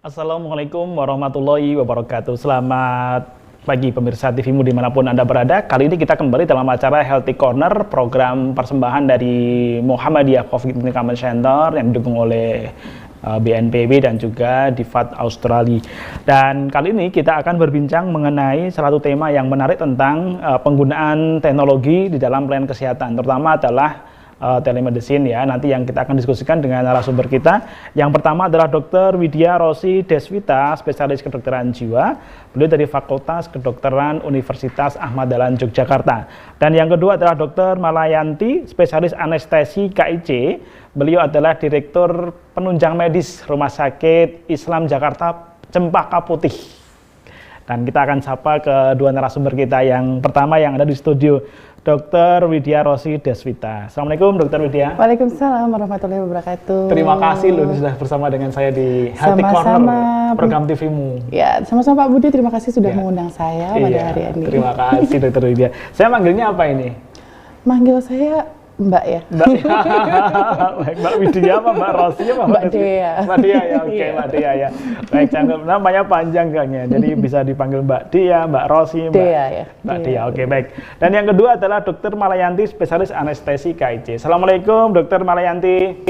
Assalamualaikum warahmatullahi wabarakatuh. Selamat pagi pemirsa TVmu dimanapun Anda berada. Kali ini kita kembali dalam acara Healthy Corner, program persembahan dari Muhammadiyah COVID-19 Command Center yang didukung oleh BNPB dan juga Difat Australia. Dan kali ini kita akan berbincang mengenai salah satu tema yang menarik tentang penggunaan teknologi di dalam pelayanan kesehatan, terutama adalah telemedicine ya. Nanti yang kita akan diskusikan dengan narasumber kita. Yang pertama adalah Dr. Widya Rosi Deswita, spesialis kedokteran jiwa. Beliau dari Fakultas Kedokteran Universitas Ahmad Dahlan Yogyakarta. Dan yang kedua adalah Dr. Malayanti, spesialis anestesi KIC. Beliau adalah Direktur Penunjang Medis Rumah Sakit Islam Jakarta Cempaka Putih. Dan kita akan sapa kedua narasumber kita. Yang pertama yang ada di studio, Dr. Widya Rosi Deswita. Assalamualaikum Dr. Widya. Waalaikumsalam warahmatullahi wabarakatuh. Terima kasih loh sudah bersama dengan saya di Healthy Corner, program TVmu. Ya, sama-sama Pak Budi, terima kasih sudah mengundang saya pada hari ini. Terima kasih Dr. Widya. Saya manggilnya apa ini? Manggil saya Mbak ya. Mbak Widya apa Mbak Rosi apa Mbak Dea. Mbak Dea ya, oke Mbak Dea ya. Baik, canggung. Namanya panjang kayaknya. Jadi bisa dipanggil Mbak Dea, Mbak Rosi, Mbak Dea. Oke, baik. Dan yang kedua adalah Dr. Malayanti, spesialis anestesi KIC. Assalamualaikum Dr. Malayanti.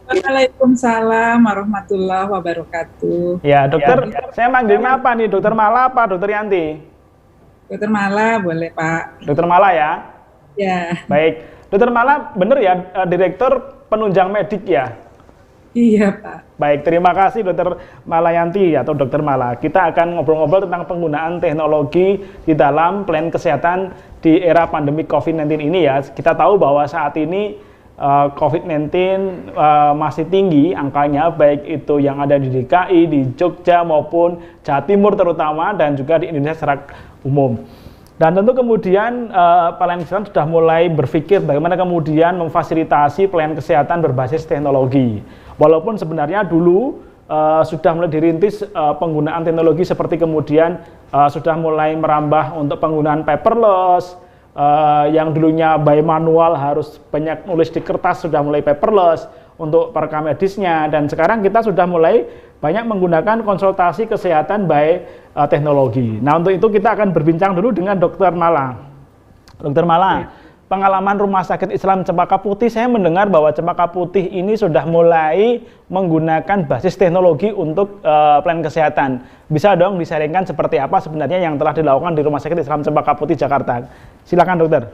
Waalaikumsalam warahmatullahi wabarakatuh. Ya, dokter, saya manggilnya apa nih? Dokter Mala apa Dokter Yanti? Dokter Mala boleh Pak. Dokter Mala ya? Ya. Baik. Dokter Mala, benar ya, Direktur Penunjang Medik ya? Iya Pak. Baik, terima kasih Dokter Malayanti atau Dokter Mala. Kita akan ngobrol-ngobrol tentang penggunaan teknologi di dalam pelayanan kesehatan di era pandemi COVID-19 ini ya. Kita tahu bahwa saat ini COVID-19 masih tinggi angkanya, baik itu yang ada di DKI, di Jogja maupun Jawa Timur terutama, dan juga di Indonesia secara umum. Dan tentu kemudian pelayanan kesehatan sudah mulai berpikir bagaimana kemudian memfasilitasi pelayanan kesehatan berbasis teknologi. Walaupun sebenarnya dulu sudah mulai dirintis penggunaan teknologi seperti kemudian sudah mulai merambah untuk penggunaan paperless, yang dulunya by manual harus banyak nulis di kertas sudah mulai paperless untuk perekam medisnya, dan sekarang kita sudah mulai banyak menggunakan konsultasi kesehatan by teknologi. Nah, untuk itu kita akan berbincang dulu dengan Dr. Mala. Dr. Mala, pengalaman Rumah Sakit Islam Cempaka Putih, saya mendengar bahwa Cempaka Putih ini sudah mulai menggunakan basis teknologi untuk pelayanan kesehatan. Bisa dong disaringkan seperti apa sebenarnya yang telah dilakukan di Rumah Sakit Islam Cempaka Putih Jakarta. Silakan dokter.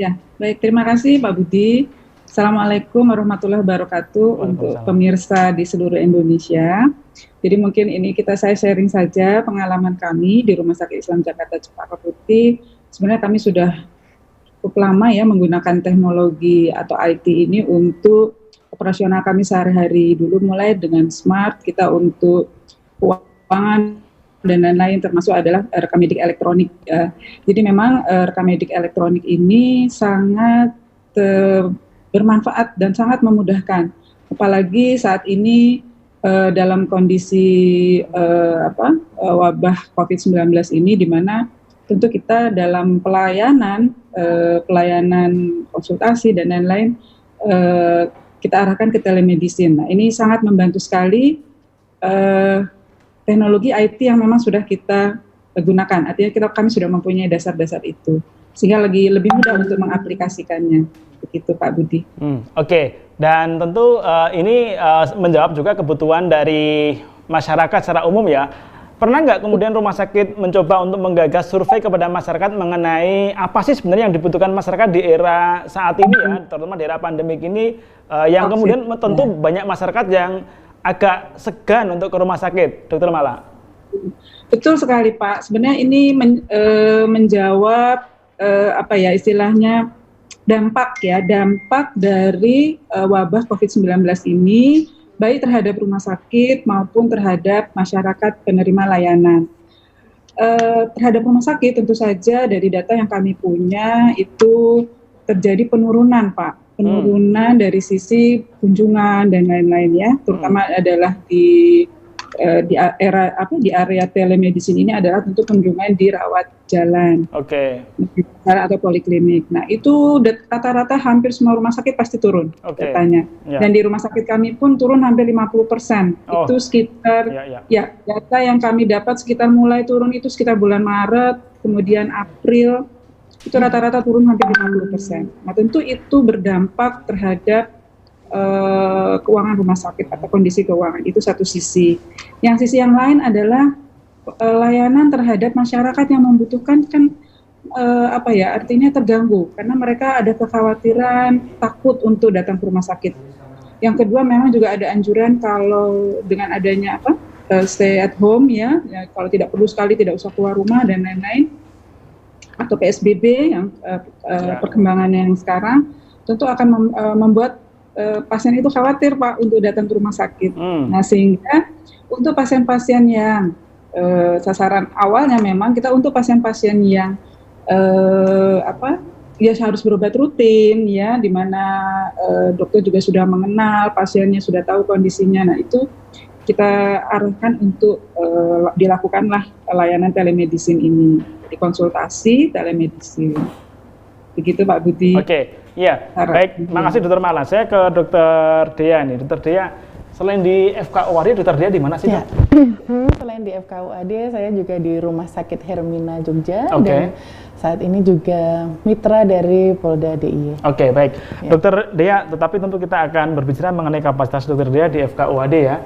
Ya, baik, terima kasih Pak Budi. Assalamualaikum warahmatullahi wabarakatuh untuk pemirsa di seluruh Indonesia. Jadi mungkin ini saya sharing saja pengalaman kami di Rumah Sakit Islam Jakarta Cempaka Putih. Sebenarnya kami sudah cukup lama ya menggunakan teknologi atau IT ini untuk operasional kami sehari-hari. Dulu mulai dengan smart, kita untuk keuangan dan lain-lain, termasuk adalah rekam medik elektronik. Jadi memang rekam medik elektronik ini sangat bermanfaat dan sangat memudahkan, apalagi saat ini dalam kondisi wabah COVID-19 ini, di mana tentu kita dalam pelayanan konsultasi dan lain-lain kita arahkan ke telemedicine. Nah, ini sangat membantu sekali teknologi IT yang memang sudah kita gunakan. Artinya kami sudah mempunyai dasar-dasar itu, sehingga lebih mudah untuk mengaplikasikannya. Begitu Pak Budi. Oke. Dan tentu ini menjawab juga kebutuhan dari masyarakat secara umum ya. Pernah nggak kemudian rumah sakit mencoba untuk menggagas survei kepada masyarakat mengenai apa sih sebenarnya yang dibutuhkan masyarakat di era saat ini ya, terutama di era pandemik ini, yang kemudian tentu banyak masyarakat yang agak segan untuk ke rumah sakit, Dokter Mala? Betul sekali Pak. Sebenarnya ini menjawab istilahnya dampak dari wabah COVID-19 ini, baik terhadap rumah sakit maupun terhadap masyarakat penerima layanan. Terhadap rumah sakit tentu saja dari data yang kami punya itu terjadi penurunan Pak, penurunan dari sisi kunjungan dan lain-lain ya, terutama adalah di di area telemedicine ini adalah tentu kunjungan di rawat jalan, atau poliklinik. Nah itu rata-rata hampir semua rumah sakit pasti turun datanya. Dan di rumah sakit kami pun turun hampir 50%. Itu sekitar data yang kami dapat sekitar mulai turun itu sekitar bulan Maret, kemudian April itu rata-rata turun hampir 50%. Nah tentu itu berdampak terhadap keuangan rumah sakit atau kondisi keuangan, itu satu sisi. Yang sisi yang lain adalah layanan terhadap masyarakat yang membutuhkan kan artinya terganggu karena mereka ada kekhawatiran, takut untuk datang ke rumah sakit. Yang kedua memang juga ada anjuran kalau dengan adanya stay at home ya kalau tidak perlu sekali tidak usah keluar rumah dan lain-lain, atau PSBB yang perkembangannya yang sekarang tentu akan membuat pasien itu khawatir Pak untuk datang ke rumah sakit. Nah sehingga untuk pasien-pasien yang sasaran awalnya memang kita untuk pasien-pasien yang harus berobat rutin ya, di mana dokter juga sudah mengenal pasiennya, sudah tahu kondisinya. Nah itu kita arahkan untuk dilakukanlah layanan telemedicine ini, di konsultasi telemedicine. Begitu Pak Budi. Iya, baik. Makasih Dokter Mala. Saya ke Dokter Dea nih. Dokter Dea, selain di FKUAD, Dokter Dea di mana sih? Selain di FKUAD, saya juga di Rumah Sakit Hermina Jogja dan saat ini juga mitra dari Polda DIY. Baik. Dokter Dea, tetapi tentu kita akan berbicara mengenai kapasitas Dokter Dea di FKUAD ya.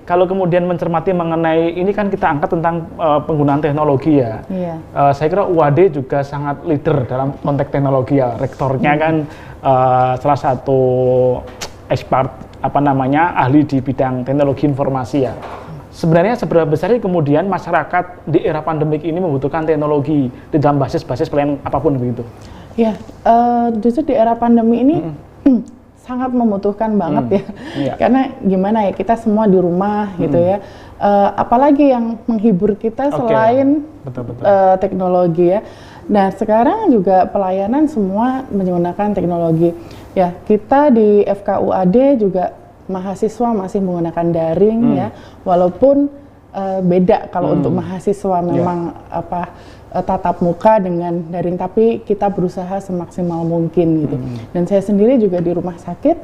Kalau kemudian mencermati mengenai ini kan kita angkat tentang penggunaan teknologi ya. Saya kira UAD juga sangat leader dalam konteks teknologi ya. Rektornya kan salah satu expert ahli di bidang teknologi informasi ya. Sebenarnya seberapa besar kemudian masyarakat di era pandemik ini membutuhkan teknologi di dalam basis-basis pelayanan apapun begitu? Ya, justru di era pandemi ini sangat membutuhkan banget ya. Karena gimana ya, kita semua di rumah gitu ya. Apalagi yang menghibur kita selain teknologi ya. Nah sekarang juga pelayanan semua menggunakan teknologi. Ya, kita di FKUAD juga mahasiswa masih menggunakan daring ya, walaupun beda kalau untuk mahasiswa memang tatap muka dengan daring, tapi kita berusaha semaksimal mungkin gitu. Dan saya sendiri juga di rumah sakit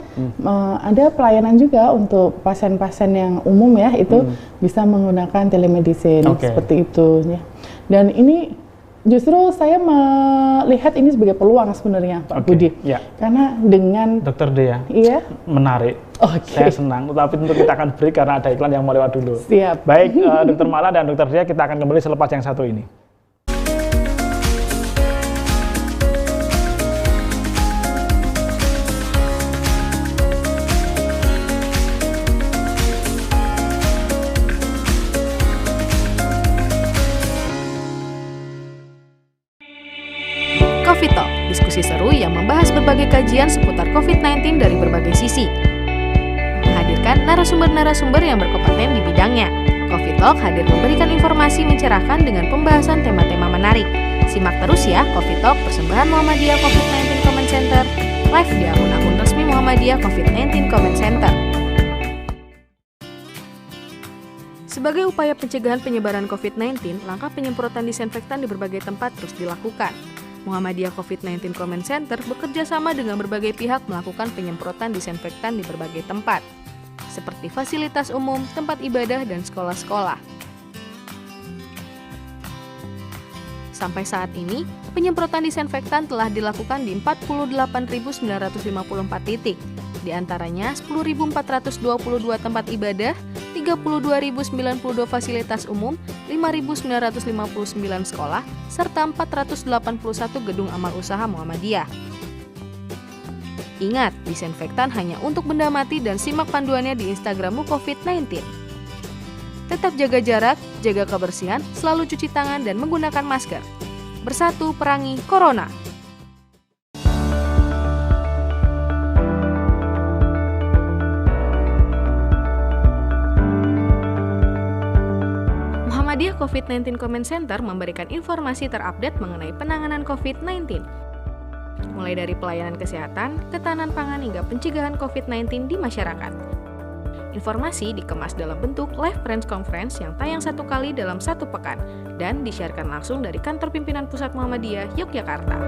ada pelayanan juga untuk pasien-pasien yang umum ya, itu bisa menggunakan telemedicine seperti itu ya. Dan ini justru saya melihat ini sebagai peluang sebenarnya Pak Budi. Karena dengan Dokter Dea, menarik. Saya senang, tapi tentu kita akan break karena ada iklan yang mau lewat dulu. Siap. Baik, Dokter Mala dan Dokter Dea, kita akan kembali selepas yang satu ini. Coffee Talk, diskusi seru yang membahas berbagai kajian seputar COVID-19 dari berbagai sisi. Menghadirkan narasumber-narasumber yang berkompeten di bidangnya. Coffee Talk hadir memberikan informasi mencerahkan dengan pembahasan tema-tema menarik. Simak terus ya Coffee Talk persembahan Muhammadiyah COVID-19 Comment Center, live di akun-akun resmi Muhammadiyah COVID-19 Comment Center. Sebagai upaya pencegahan penyebaran COVID-19, langkah penyemprotan disinfektan di berbagai tempat terus dilakukan. Muhammadiyah COVID-19 Comment Center bekerja sama dengan berbagai pihak melakukan penyemprotan disinfektan di berbagai tempat, seperti fasilitas umum, tempat ibadah, dan sekolah-sekolah. Sampai saat ini, penyemprotan disinfektan telah dilakukan di 48.954 titik, di antaranya 10.422 tempat ibadah, 32.092 fasilitas umum, 5.959 sekolah, serta 481 gedung amal usaha Muhammadiyah. Ingat, disinfektan hanya untuk benda mati dan simak panduannya di Instagrammu COVID-19. Tetap jaga jarak, jaga kebersihan, selalu cuci tangan dan menggunakan masker. Bersatu perangi Corona. Muhammadiyah COVID-19 Comment Center memberikan informasi terupdate mengenai penanganan COVID-19. Mulai dari pelayanan kesehatan, ketahanan pangan hingga pencegahan COVID-19 di masyarakat. Informasi dikemas dalam bentuk live press conference yang tayang 1 kali dalam 1 pekan dan disiarkan langsung dari kantor pimpinan Pusat Muhammadiyah Yogyakarta.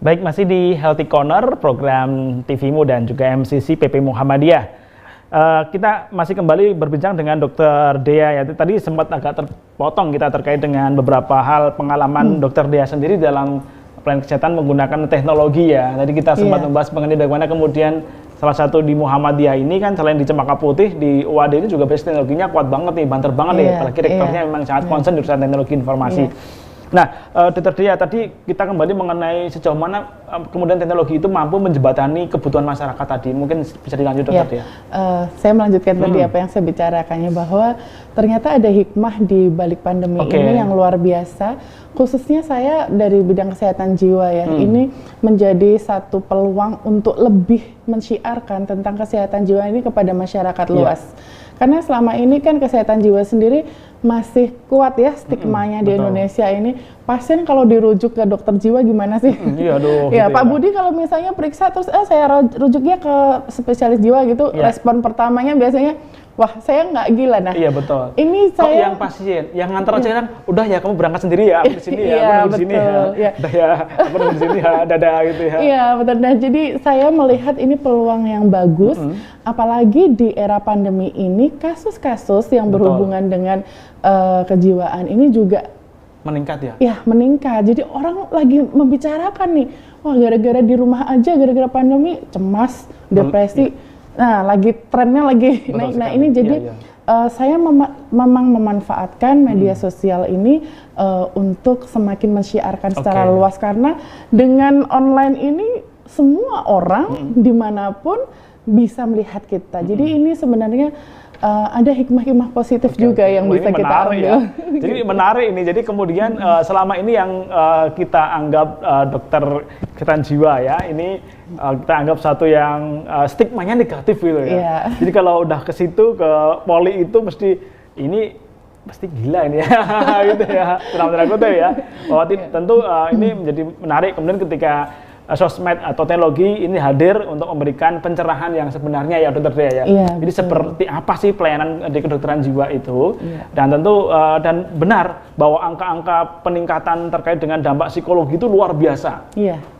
Baik, masih di Healthy Corner, program TV-mu dan juga MCC PP Muhammadiyah. Kita masih kembali berbincang dengan Dr. Dea ya. Tadi sempat agak terpotong kita terkait dengan beberapa hal pengalaman Dr. Dea sendiri dalam pelayanan kesehatan menggunakan teknologi ya. Tadi kita sempat membahas mengenai bagaimana kemudian salah satu di Muhammadiyah ini kan selain di Cempaka Putih, di UAD ini juga base teknologinya kuat banget nih, banter banget nih. Apalagi rektornya memang sangat concern di urusan teknologi informasi. Nah, Dr. Dea, tadi kita kembali mengenai sejauh mana kemudian teknologi itu mampu menjembatani kebutuhan masyarakat tadi. Mungkin bisa dilanjut, Dr. Dea. Saya melanjutkan tadi apa yang saya bicarakannya, bahwa ternyata ada hikmah di balik pandemi ini yang luar biasa. Khususnya saya dari bidang kesehatan jiwa ya, ini menjadi satu peluang untuk lebih mensyiarkan tentang kesehatan jiwa ini kepada masyarakat luas. Karena selama ini kan kesehatan jiwa sendiri masih kuat ya stigmanya di Indonesia ini. Pasien kalau dirujuk ke dokter jiwa gimana sih? Ya, Pak Budi kalau misalnya periksa terus saya rujuknya ke spesialis jiwa gitu, respon pertamanya biasanya, wah saya nggak gila. Nah, iya betul. Ini kok saya yang pasien, yang ngantar aja kan, udah ya kamu berangkat sendiri ya, aku di sini ya, aku di sini ya, udah ya, aku di sini ya, dadah gitu ya. Iya betul. Nah jadi saya melihat ini peluang yang bagus, apalagi di era pandemi ini kasus-kasus yang berhubungan dengan kejiwaan ini juga meningkat ya? Ya meningkat. Jadi orang lagi membicarakan nih, wah gara-gara di rumah aja, gara-gara pandemi cemas, depresi. Nah, lagi trennya lagi naik. Nah, ini jadi saya memang memanfaatkan media sosial ini untuk semakin mensyiarkan secara luas, karena dengan online ini semua orang dimanapun bisa melihat kita. Jadi ini sebenarnya ada hikmah-hikmah positif juga yang bisa kita ambil. Ya. Jadi menarik ini. Jadi kemudian selama ini yang kita anggap dokter kesehatan jiwa ya, ini kita anggap satu yang stigmanya negatif gitu ya. Jadi kalau udah ke situ, ke poli itu mesti ini pasti gila ini ya, gitu ya. Tenang-tenang ya. Bahwa tentu ini menjadi menarik kemudian ketika sosmed atau teknologi ini hadir untuk memberikan pencerahan yang sebenarnya ya Dokter Dea ya. Jadi seperti apa sih pelayanan di kedokteran jiwa itu, dan tentu dan benar bahwa angka-angka peningkatan terkait dengan dampak psikologi itu luar biasa.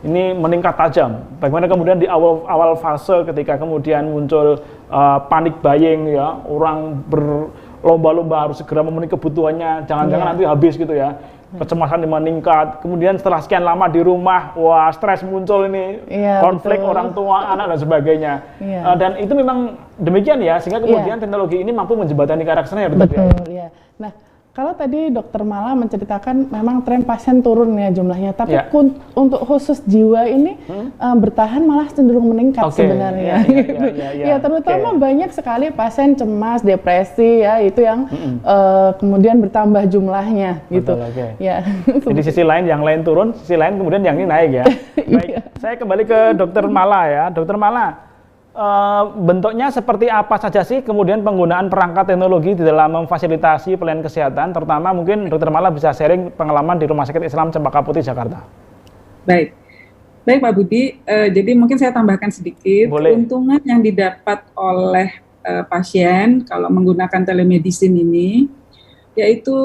Ini meningkat tajam. Bagaimana kemudian di awal fase ketika kemudian muncul panic buying ya, orang berlomba-lomba harus segera memenuhi kebutuhannya, jangan-jangan nanti habis gitu ya. Kecemasan meningkat, kemudian setelah sekian lama di rumah, wah stres muncul ini, konflik orang tua, anak dan sebagainya. Dan itu memang demikian ya, sehingga kemudian teknologi ini mampu menjembatani karakternya ya. Betul, ya. Nah, kalau tadi Dokter Mala menceritakan memang tren pasien turun ya jumlahnya, tapi untuk khusus jiwa ini bertahan malah cenderung meningkat sebenarnya. Terutama banyak sekali pasien cemas, depresi ya, itu yang kemudian bertambah jumlahnya gitu. Jadi sisi lain yang lain turun, sisi lain kemudian yang ini naik ya. Baik, saya kembali ke Dokter Mala ya. Dokter Mala, bentuknya seperti apa saja sih kemudian penggunaan perangkat teknologi di dalam memfasilitasi pelayanan kesehatan, terutama mungkin Dokter Mala bisa sharing pengalaman di Rumah Sakit Islam Cempaka Putih Jakarta. Baik Pak Budi, jadi mungkin saya tambahkan sedikit. Keuntungan yang didapat oleh pasien kalau menggunakan telemedicine ini, yaitu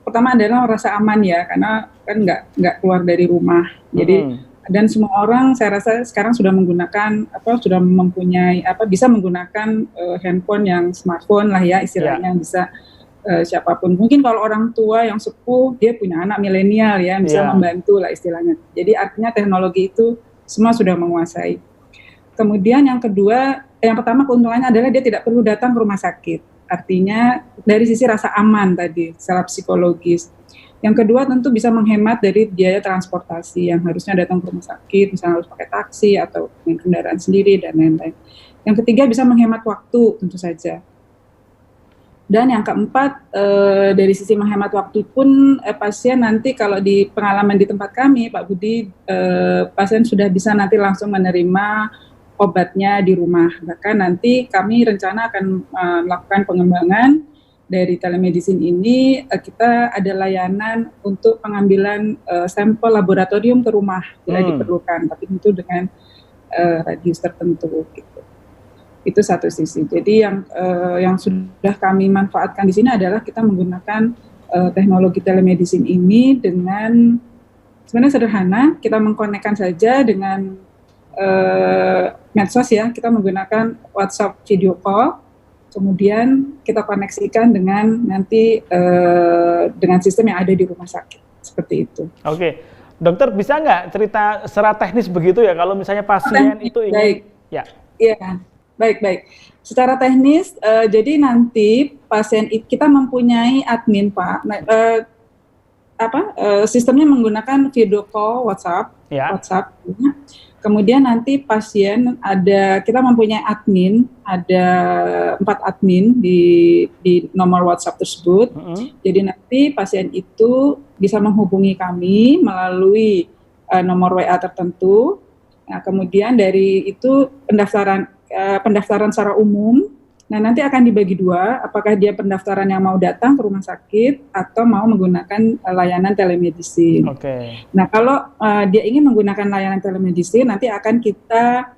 pertama adalah rasa aman ya, karena kan nggak keluar dari rumah. Jadi dan semua orang saya rasa sekarang sudah menggunakan sudah mempunyai bisa menggunakan handphone yang smartphone lah ya istilahnya, yang bisa siapapun. Mungkin kalau orang tua yang sepuh dia punya anak milenial ya, bisa membantu lah istilahnya. Jadi artinya teknologi itu semua sudah menguasai. Kemudian yang kedua, yang pertama keuntungannya adalah dia tidak perlu datang ke rumah sakit. Artinya dari sisi rasa aman tadi, secara psikologis. Yang kedua tentu bisa menghemat dari biaya transportasi yang harusnya datang ke rumah sakit, misalnya harus pakai taksi atau dengan kendaraan sendiri dan lain-lain. Yang ketiga bisa menghemat waktu tentu saja. Dan yang keempat, dari sisi menghemat waktu pun pasien nanti kalau di pengalaman di tempat kami, Pak Budi, pasien sudah bisa nanti langsung menerima obatnya di rumah. Bahkan nanti kami rencana akan melakukan pengembangan dari telemedicine ini, kita ada layanan untuk pengambilan sampel laboratorium ke rumah bila diperlukan, tapi tentu dengan radius tertentu gitu. Itu satu sisi. Jadi yang sudah kami manfaatkan di sini adalah kita menggunakan teknologi telemedicine ini dengan sebenarnya sederhana, kita mengkonekkan saja dengan medsos ya, kita menggunakan WhatsApp video call, kemudian kita koneksikan dengan nanti dengan sistem yang ada di rumah sakit, seperti itu. Oke, dokter bisa nggak cerita secara teknis begitu ya, kalau misalnya pasien itu ingin, baik. Ya. Iya. Baik. Secara teknis, jadi nanti pasien kita mempunyai admin, Pak. Sistemnya menggunakan video call WhatsApp. Ya. WhatsApp. Kemudian nanti pasien kita mempunyai admin, ada 4 admin di nomor WhatsApp tersebut. Jadi nanti pasien itu bisa menghubungi kami melalui nomor WA tertentu. Nah, kemudian dari itu pendaftaran secara umum. Nah, nanti akan dibagi 2, apakah dia pendaftaran yang mau datang ke rumah sakit atau mau menggunakan layanan telemedicine. Nah, kalau dia ingin menggunakan layanan telemedicine, nanti akan kita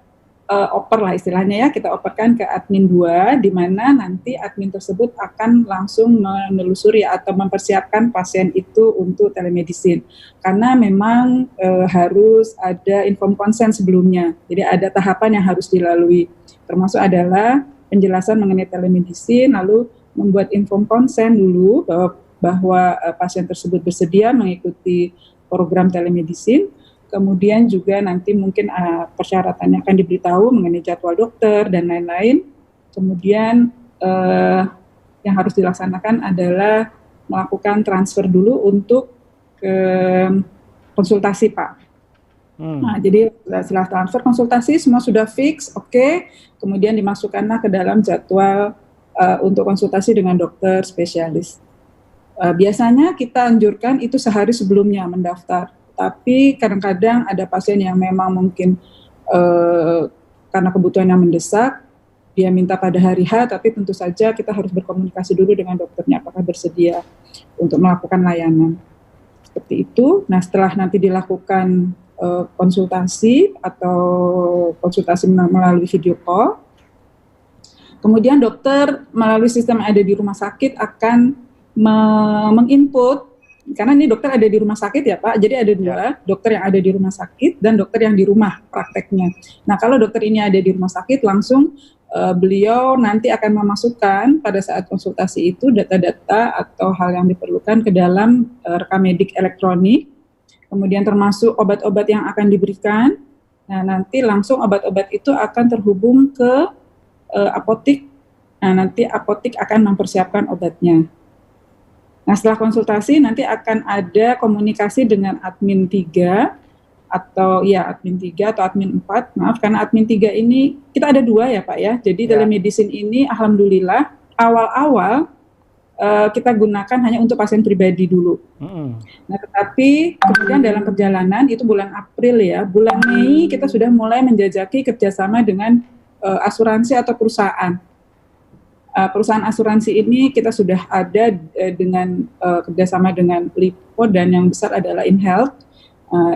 oper lah istilahnya ya, kita operkan ke admin 2, di mana nanti admin tersebut akan langsung menelusuri atau mempersiapkan pasien itu untuk telemedicine. Karena memang harus ada inform consent sebelumnya, jadi ada tahapan yang harus dilalui, termasuk adalah penjelasan mengenai telemedicine, lalu membuat inform consent dulu bahwa pasien tersebut bersedia mengikuti program telemedicine. Kemudian juga nanti mungkin persyaratannya akan diberitahu mengenai jadwal dokter dan lain-lain. Kemudian yang harus dilaksanakan adalah melakukan transfer dulu untuk konsultasi, Pak. Nah, jadi setelah transfer konsultasi semua sudah fix, oke. Kemudian dimasukkanlah ke dalam jadwal untuk konsultasi dengan dokter spesialis. Biasanya kita anjurkan itu sehari sebelumnya mendaftar. Tapi kadang-kadang ada pasien yang memang mungkin karena kebutuhan yang mendesak, dia minta pada hari H, tapi tentu saja kita harus berkomunikasi dulu dengan dokternya apakah bersedia untuk melakukan layanan. Seperti itu. Nah, setelah nanti dilakukan konsultasi atau konsultasi melalui video call, kemudian dokter melalui sistem yang ada di rumah sakit akan menginput. Karena ini dokter ada di rumah sakit ya Pak, jadi ada 2, dokter yang ada di rumah sakit dan dokter yang di rumah prakteknya. Nah, kalau dokter ini ada di rumah sakit, langsung beliau nanti akan memasukkan pada saat konsultasi itu data-data atau hal yang diperlukan ke dalam rekam medik elektronik, kemudian termasuk obat-obat yang akan diberikan. Nah, nanti langsung obat-obat itu akan terhubung ke apotik. Nah, nanti apotik akan mempersiapkan obatnya. Nah, setelah konsultasi nanti akan ada komunikasi dengan admin 3 atau admin 4, maaf, karena admin 3 ini kita ada 2 ya Pak ya. Jadi telemedicine ini alhamdulillah awal-awal kita gunakan hanya untuk pasien pribadi dulu. Nah, tetapi kemudian dalam perjalanan itu bulan April ya, bulan Mei kita sudah mulai menjajaki kerjasama dengan asuransi atau perusahaan. Perusahaan asuransi ini kita sudah ada dengan kerjasama dengan Lipo dan yang besar adalah InHealth.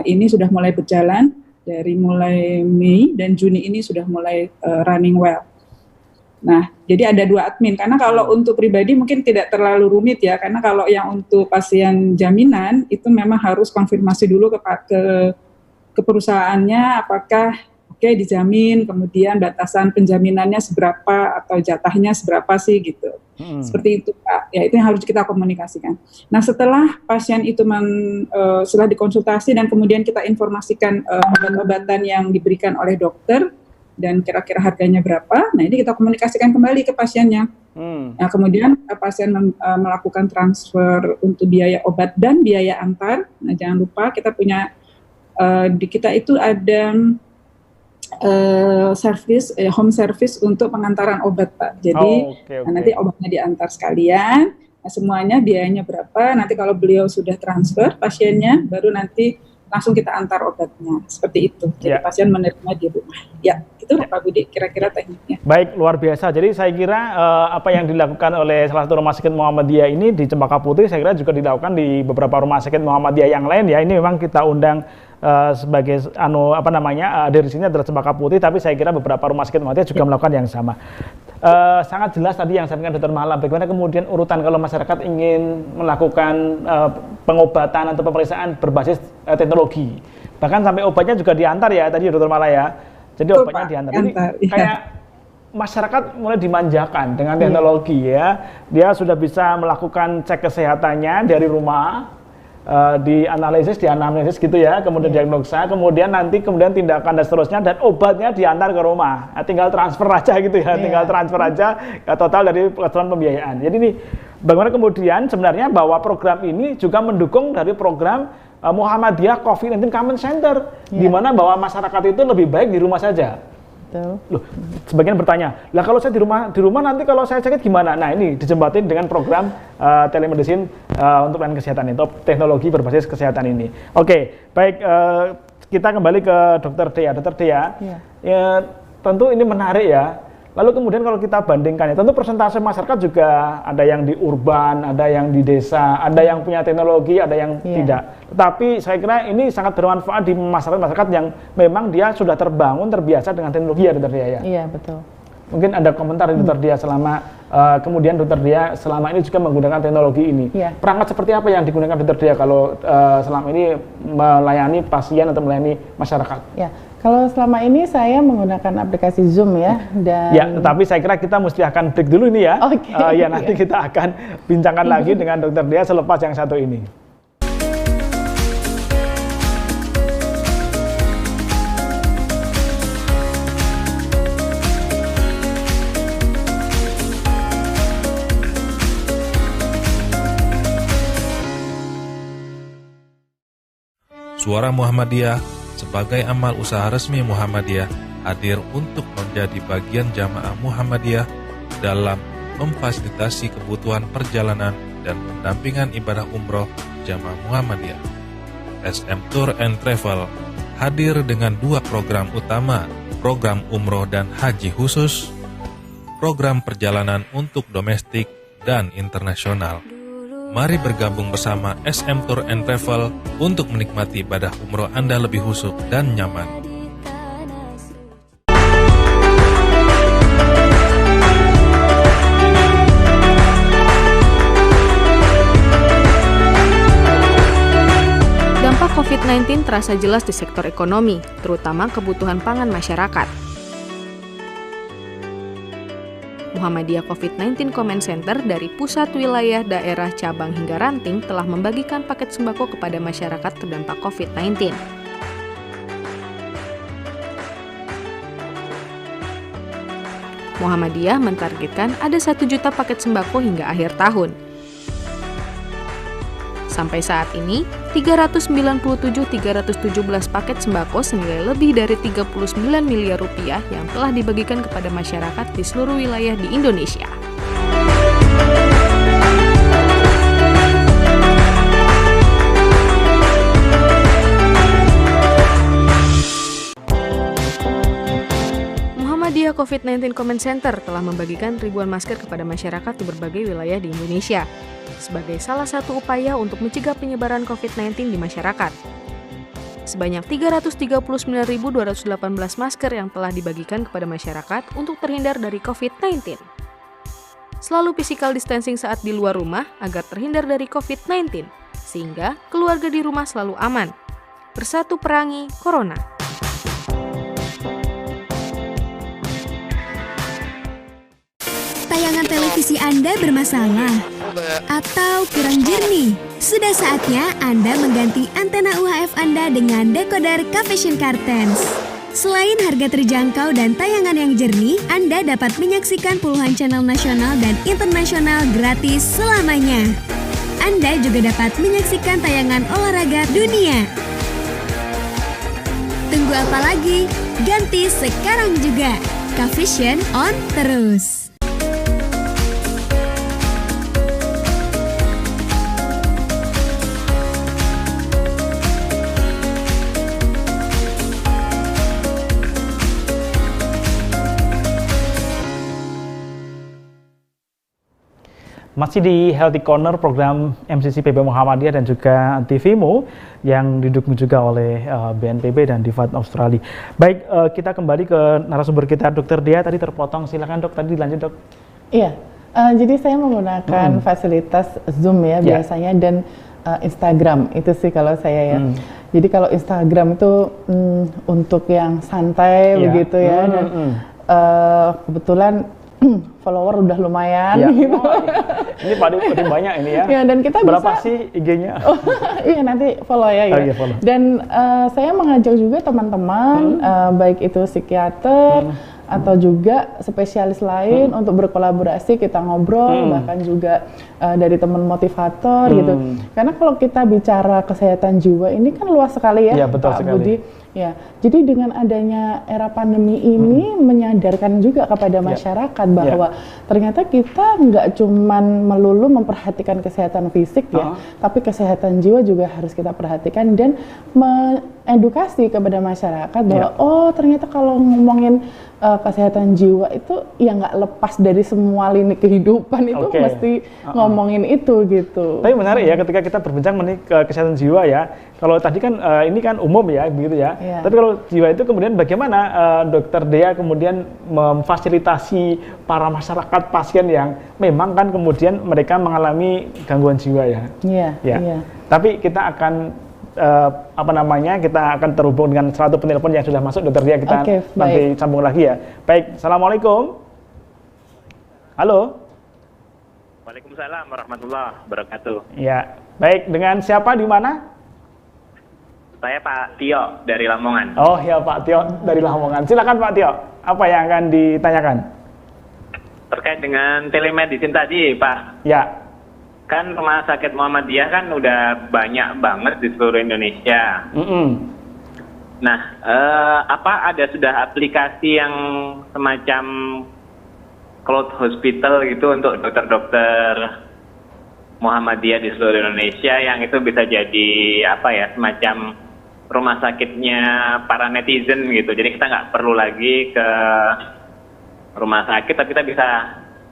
Ini sudah mulai berjalan dari mulai Mei dan Juni ini sudah mulai running well. Nah, jadi ada 2 admin, karena kalau untuk pribadi mungkin tidak terlalu rumit ya, karena kalau yang untuk pasien jaminan itu memang harus konfirmasi dulu ke perusahaannya apakah oke, dijamin, kemudian batasan penjaminannya seberapa atau jatahnya seberapa sih gitu. Seperti itu Pak. Ya itu yang harus kita komunikasikan. Nah setelah pasien itu setelah dikonsultasi dan kemudian kita informasikan obat-obatan yang diberikan oleh dokter dan kira-kira harganya berapa, nah ini kita komunikasikan kembali ke pasiennya. Nah kemudian pasien melakukan transfer untuk biaya obat dan biaya antar. Nah jangan lupa kita punya di kita itu ada home service untuk pengantaran obat Pak. Jadi nanti obatnya diantar sekalian. Nah, semuanya biayanya berapa? Nanti kalau beliau sudah transfer pasiennya, baru nanti langsung kita antar obatnya. Seperti itu. Jadi pasien menerima di rumah. Ya, itu Pak Budi kira-kira tekniknya. Baik, luar biasa. Jadi saya kira apa yang dilakukan oleh salah satu rumah sakit Muhammadiyah ini di Cempaka Putri, saya kira juga dilakukan di beberapa rumah sakit Muhammadiyah yang lain ya. Ini memang kita undang sebagai dari sini adalah Cempaka Putri, tapi saya kira beberapa rumah sakit Muhammadiyah juga melakukan yang sama. Sangat jelas tadi yang saya sampaikan Dr. Mala, bagaimana kemudian urutan kalau masyarakat ingin melakukan pengobatan atau pemeriksaan berbasis teknologi. Bahkan sampai obatnya juga diantar ya tadi Dr. Mala ya. Jadi obatnya diantar. Jadi kayak masyarakat mulai dimanjakan dengan teknologi ya. Dia sudah bisa melakukan cek kesehatannya dari rumah. Dianalisis gitu ya, kemudian diagnosa, kemudian tindakan dan seterusnya, dan obatnya diantar ke rumah. Tinggal transfer aja gitu ya, tinggal transfer aja total dari pelaksanaan pembiayaan. Jadi ini bagaimana kemudian sebenarnya bahwa program ini juga mendukung dari program Muhammadiyah COVID-19 Command Center, di mana bahwa masyarakat itu lebih baik di rumah saja. Loh, sebagian bertanya, lah kalau saya di rumah nanti kalau saya sakit gimana? Nah ini dijembatin dengan program telemedicine untuk pelayanan kesehatan itu, teknologi berbasis kesehatan ini. Oke, baik, kita kembali ke Dr. Dea. Dr. Dea, ya, tentu ini menarik ya. Lalu kemudian kalau kita bandingkan ya, tentu persentase masyarakat juga ada yang di urban, ada yang di desa, ada yang punya teknologi, ada yang tidak. Tetapi saya kira ini sangat bermanfaat di masyarakat yang memang dia sudah terbiasa dengan teknologi ya, Dr. Dea ya. Iya, betul. Mungkin ada komentar dari Dr. Dea kemudian Dr. Dea selama ini juga menggunakan teknologi ini. Perangkat seperti apa yang digunakan Dr. Dea kalau selama ini melayani pasien atau melayani masyarakat? Ya. Kalau selama ini saya menggunakan aplikasi Zoom ya. Ya, tetapi saya kira kita mesti akan break dulu ini ya. Ya, nanti kita akan bincangkan lagi dengan Dr. Dea selepas yang satu ini. Suara Muhammadiyah sebagai amal usaha resmi Muhammadiyah hadir untuk menjadi bagian jamaah Muhammadiyah dalam memfasilitasi kebutuhan perjalanan dan pendampingan ibadah umroh jamaah Muhammadiyah. SM Tour and Travel hadir dengan dua program utama, program umroh dan haji khusus, program perjalanan untuk domestik dan internasional. Mari bergabung bersama SM Tour and Travel untuk menikmati ibadah umroh Anda lebih khusyuk dan nyaman. Dampak COVID-19 terasa jelas di sektor ekonomi, terutama kebutuhan pangan masyarakat. Muhammadiyah COVID-19 Command Center dari pusat, wilayah, daerah, cabang hingga ranting telah membagikan paket sembako kepada masyarakat terdampak COVID-19. Muhammadiyah mentargetkan ada 1 juta paket sembako hingga akhir tahun. Sampai saat ini, 397.317 paket sembako senilai lebih dari 39 miliar rupiah yang telah dibagikan kepada masyarakat di seluruh wilayah di Indonesia. Muhammadiyah COVID-19 Command Center telah membagikan ribuan masker kepada masyarakat di berbagai wilayah di Indonesia sebagai salah satu upaya untuk mencegah penyebaran COVID-19 di masyarakat. Sebanyak 339.218 masker yang telah dibagikan kepada masyarakat untuk terhindar dari COVID-19. Selalu physical distancing saat di luar rumah agar terhindar dari COVID-19, sehingga keluarga di rumah selalu aman. Bersatu perangi Corona. televisi Anda bermasalah atau kurang jernih? Sudah saatnya Anda mengganti antena UHF Anda dengan decoder Cavision Cartens. Selain harga terjangkau dan tayangan yang jernih, Anda dapat menyaksikan puluhan channel nasional dan internasional gratis selamanya. Anda juga dapat menyaksikan tayangan olahraga dunia. Tunggu apa lagi? Ganti sekarang juga. Cavision on terus. Masih di Healthy Corner, program MCC PB Muhammadiyah dan juga TVMO yang didukung juga oleh BNPB dan Divat Australia. Baik, kita kembali ke narasumber kita, Dr. Dia. Tadi terpotong, silakan dok, tadi dilanjut dok. Iya, jadi saya menggunakan fasilitas Zoom ya biasanya dan Instagram, itu sih kalau saya ya. Jadi kalau Instagram itu untuk yang santai begitu ya, dan kebetulan follower udah lumayan gitu. Ini paling banyak ini ya. Ya, dan kita berapa bisa, sih IG-nya? Iya, nanti follow ya. Iya, follow. Dan saya mengajak juga teman-teman baik itu psikiater atau juga spesialis lain untuk berkolaborasi, kita ngobrol, bahkan juga dari teman motivator gitu. Karena kalau kita bicara kesehatan jiwa ini kan luas sekali ya, betul Pak sekali. Budi. Ya, jadi dengan adanya era pandemi ini menyadarkan juga kepada masyarakat bahwa ternyata kita nggak cuman melulu memperhatikan kesehatan fisik ya, tapi kesehatan jiwa juga harus kita perhatikan dan edukasi kepada masyarakat bahwa oh ternyata kalau ngomongin kesehatan jiwa itu ya nggak lepas dari semua lini kehidupan itu mesti ngomongin itu gitu. Tapi menarik ya ketika kita berbincang mengenai kesehatan jiwa ya. Kalau tadi kan ini kan umum ya begitu ya. Tapi kalau jiwa itu kemudian bagaimana Dr. Dea kemudian memfasilitasi para masyarakat pasien yang memang kan kemudian mereka mengalami gangguan jiwa ya. Iya. Tapi kita akan kita akan terhubung dengan salah satu penelpon yang sudah masuk, Dr. Dia, kita nanti sambung lagi ya. Baik, Assalamualaikum. Halo. Waalaikumsalam warahmatullahi wabarakatuh. Ya, baik, dengan siapa di mana? Saya Pak Tio dari Lamongan. Oh ya, Pak Tio dari Lamongan. Silakan Pak Tio, apa yang akan ditanyakan? Terkait dengan telemedicine tadi, Pak. Ya. Kan Rumah Sakit Muhammadiyah kan udah banyak banget di seluruh Indonesia. Nah, apa sudah aplikasi yang semacam cloud hospital gitu untuk dokter-dokter Muhammadiyah di seluruh Indonesia yang itu bisa jadi semacam rumah sakitnya para netizen gitu. Jadi kita nggak perlu lagi ke rumah sakit, tapi kita bisa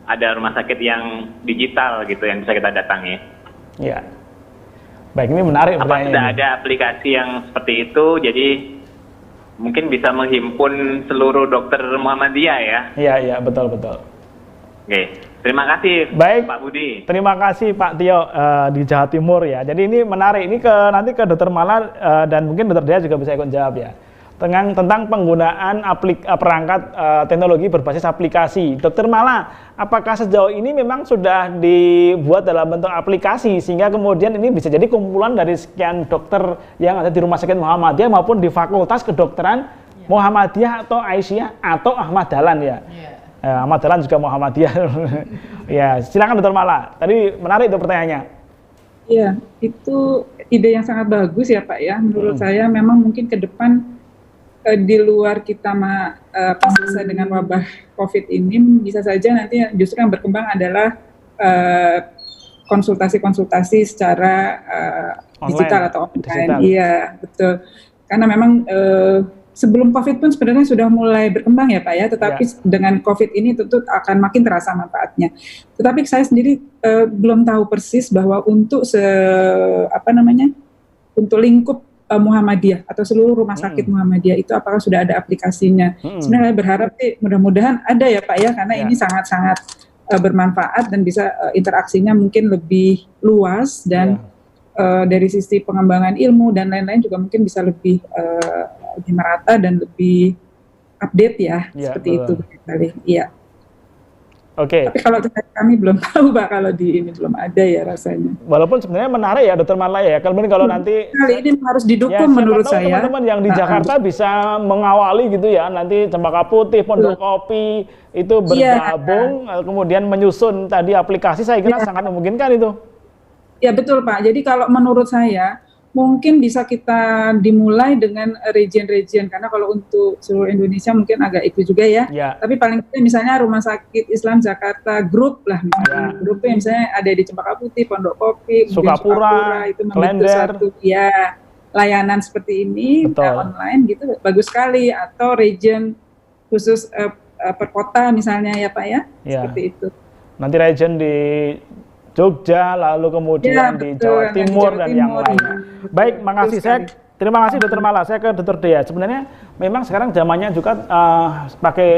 ada rumah sakit yang digital gitu yang bisa kita datangi. Ya. Baik, ini menarik pertanyaan. Apa sudah ada aplikasi yang seperti itu, jadi mungkin bisa menghimpun seluruh dokter Muhammadiyah ya? Iya, betul. Oke, terima kasih. Baik, Pak Budi. Terima kasih Pak Tio di Jawa Timur ya. Jadi ini menarik, ini nanti ke Dr. Mala dan mungkin Dr. Dea juga bisa ikut jawab ya. Tentang penggunaan perangkat teknologi berbasis aplikasi. Dr. Mala, apakah sejauh ini memang sudah dibuat dalam bentuk aplikasi sehingga kemudian ini bisa jadi kumpulan dari sekian dokter yang ada di Rumah Sakit Muhammadiyah maupun di Fakultas Kedokteran Muhammadiyah atau Aisyah atau Ahmad Dahlan ya? Ahmad Dahlan juga Muhammadiyah. Ya, silakan Dr. Mala. Tadi menarik itu pertanyaannya. Iya, itu ide yang sangat bagus ya Pak ya. Menurut saya memang mungkin ke depan di luar kita selesai dengan wabah COVID ini, bisa saja nanti justru yang berkembang adalah konsultasi-konsultasi secara digital atau online. Iya, betul. Karena memang sebelum COVID pun sebenarnya sudah mulai berkembang ya Pak ya, tetapi dengan COVID ini tentu akan makin terasa manfaatnya. Tetapi saya sendiri belum tahu persis bahwa untuk untuk lingkup Muhammadiyah atau seluruh rumah sakit Muhammadiyah itu apakah sudah ada aplikasinya. Sebenarnya berharap sih mudah-mudahan ada ya Pak ya, karena ini sangat-sangat bermanfaat dan bisa interaksinya mungkin lebih luas dan dari sisi pengembangan ilmu dan lain-lain juga mungkin bisa lebih merata dan lebih update ya seperti betul. Itu kali. Iya. Oke. Tapi kalau kami belum tahu Pak, kalau di ini belum ada ya rasanya. Walaupun sebenarnya menarik ya Dokter Marla ya, kalau nanti kali ini harus didukung ya, menurut saya. Teman-teman yang di Jakarta bisa mengawali gitu ya, nanti Cempaka Putih, Pondok Kopi itu bergabung, kemudian menyusun tadi aplikasi, saya kira sangat memungkinkan itu. Ya betul Pak, jadi kalau menurut saya mungkin bisa kita dimulai dengan region-region, karena kalau untuk seluruh Indonesia mungkin agak itu juga ya. Tapi paling tidak misalnya Rumah Sakit Islam Jakarta Group lah, misalnya grupnya misalnya ada di Cempaka Putih, Pondok Kopi, Sukapura, itu membentuk satu ya layanan seperti ini online gitu, bagus sekali. Atau region khusus per kota misalnya ya Pak ya, seperti itu. Nanti region di Jogja, lalu kemudian di Jawa Timur dan yang lain. Baik, makasih. Terima kasih Dokter Mala. Saya ke Dokter Dea. Sebenarnya memang sekarang zamannya juga pakai